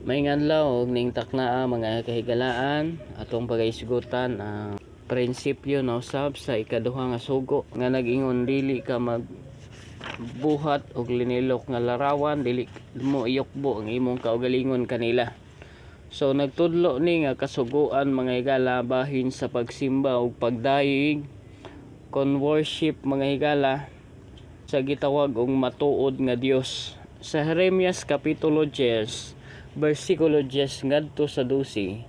Mayngan law og ning taknaa mga kahigalaan atong pagaisgutan ang prinsipyo na usab sa ikaduha nga sugo nga nag-ingon dili ka magbuhat og linilok nga larawan, dili mo iyukbo ang imong kaugalingon kanila. So nagtudlo ni nga kasuguan mga higala bahin sa pagsimba ug pagdayeg kon worship mga higala sa gitawag og matuod nga Dios. Sa Jeremias kapitulo 10 versikulo 10 ngadto sa 12,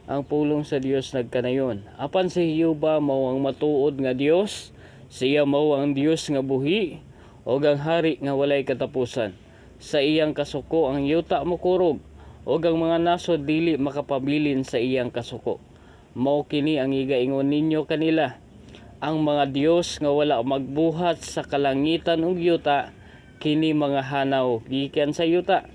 ang pulong sa Dios nagkanayon. Apan si Jehova mao ang matuod nga Dios, siya mao ang Dios nga buhi ug ang hari nga walay katapusan. Sa iyang kasuko ang yuta mokurog ug ang mga nasod dili makapabilin sa iyang kasuko. Mao kini ang igaingon ninyo kanila, ang mga Dios nga wala magbuhat sa kalangitan ug yuta, kini mga hanaw gikan sa yuta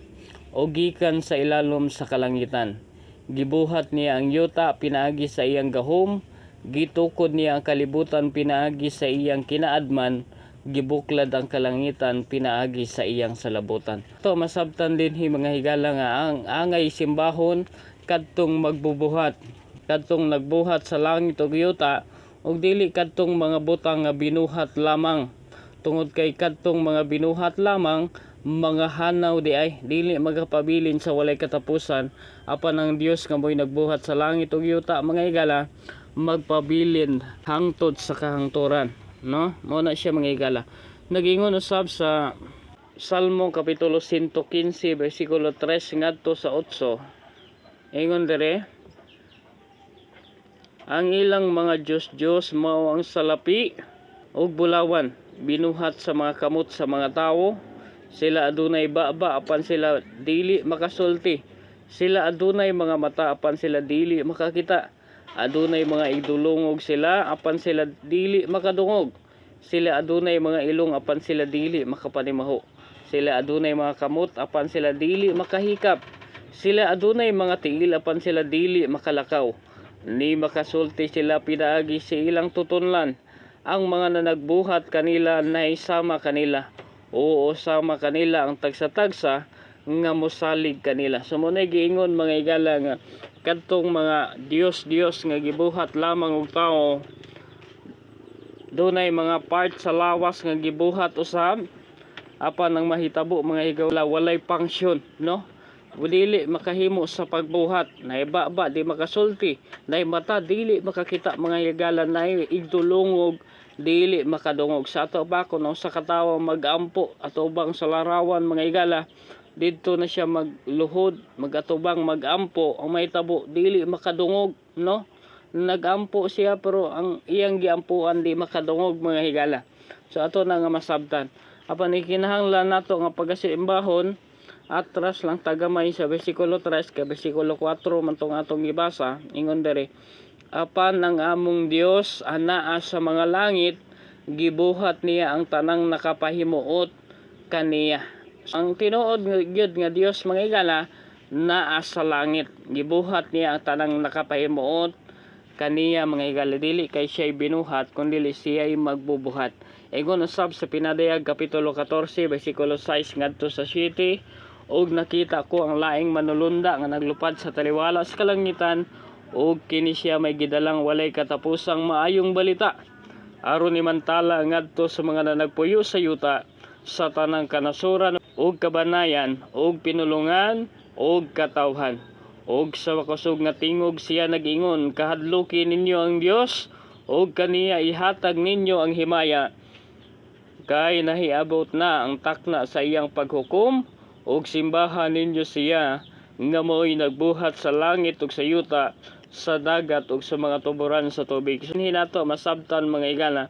o gikan sa ilalom sa kalangitan. Gibuhat niya ang yuta pinaagi sa iyang gahom, gitukod niya ang kalibutan pinaagi sa iyang kinaadman, gibuklad ang kalangitan pinaagi sa iyang salabutan. Ito masabtan dinhi mga higala nga ang angay simbahon kadtong magbubuhat, kadtong nagbuhat sa langit ug yuta, ug dili kadtong mga butang nga binuhat lamang. Tungod kay kadtong mga binuhat lamang, mga hanaw di ay dili magapabilin sa walay katapusan. Apan ang Dios nga mo'y nagbuhat sa langit ug yuta mga higala, magpabilin hangtod sa kahangturan, no? Mao na siya mga higala. Nag-ingon usab sa Salmo kapitulo 115 bersikulo 3 ngadto sa 8. Ingon dire, ang ilang mga Diyos mao ang salapi ug bulawan, binuhat sa mga kamot sa mga tawo. Sila adunay baba apan sila dili makasulti. Sila adunay mga mata apan sila dili makakita. Adunay mga igdulungog sila apan sila dili makadungog. Sila adunay mga ilong apan sila dili makapanimaho. Sila adunay mga kamot apan sila dili makahikap. Sila adunay mga tiil apan sila dili makalakaw. Ni makasulti sila pinaagi sa ilang tutunlan. Ang mga nanagbuhat kanila naisama kanila. Oo, sama kanila ang tagsa-tagsa nga mosalig kanila. So mo na giingon mga higala nga kadtong mga Dios nga gibuhat lamang og tao, dunay mga part sa lawas nga gibuhat usab apan ang mahitabo mga higala walay function, no? Dili makahimo sa pagbuhat, naibaba di makasulti, nay mata dili makakita mga higala, nay igdulungog dili makadungog. Sa ato ba kuno sa katawo magampo atubang sa larawan mga higala, didto na siya magluhod magatubang magampo, ang mahitabo dili makadungog, no? Nagampo siya pero ang iyang giampuan di makadungog mga higala. So ato na nga masabtan. Apan ikinahanglan nato nga pagasimbahon, atras lang tagamay sa bersikulo 3 ka bersikulo 4 man tong atong gibasa. Ingon dere, apan ang among Dios anaa sa mga langit, gibuhat niya ang tanang nakapahimuot kaniya. Ang tinuod gyud nga Dios mga higala naa sa langit, gibuhat niya ang tanang nakapahimuot kaniya mga higala. Dili kay siya'y binuhat kundi siya'y magbubuhat. Ingon usab sa Pinadayag kapitulo 14 bersikulo 6 ngadto sa 7, og nakita ko ang laing manulunda nga naglupad sa taliwala sa kalangitan, og kini siya may gidalang walay katapusang maayong balita aron imantala ngadto sa mga nanagpuyo sa yuta, sa tanang kanasuran og kabanayan og pinulungan og katawhan. Og sa makusog nga tingog siya nag-ingon, kahadluki ninyo ang Dios og kaniya ihatag ninyo ang himaya, kay nahiabot na ang takna sa iyang paghukom, og simbahan ninyo siya nga mo'y nagbuhat sa langit ug sa yuta, sa dagat ug sa mga tuburan sa tubig. Hinato masabtan mga higala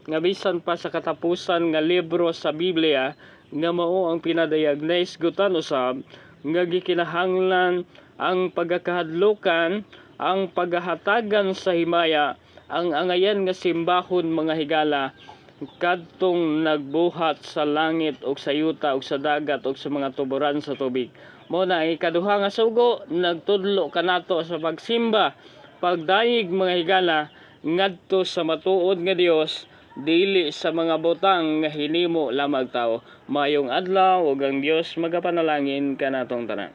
nga bisan pa sa katapusan nga libro sa Biblia nga mao ang Pinadayag, naisgutan usab nga gikinahanglan ang pagkakahadlukan, ang paghahatagan sa himaya, ang angayan nga simbahon mga higala kadtong nagbuhat sa langit ug sa yuta ug sa dagat ug sa mga tuburan sa tubig. Mo na ikaduha nga sugo, nagtudlo kanato sa pagsimba, pagdayeg mga higala ngadto sa matuod nga Dios, dili sa mga butang nga hinimo lamang tao. Mayong adlaw ug ang Dios magapanalangin kanatong tanan.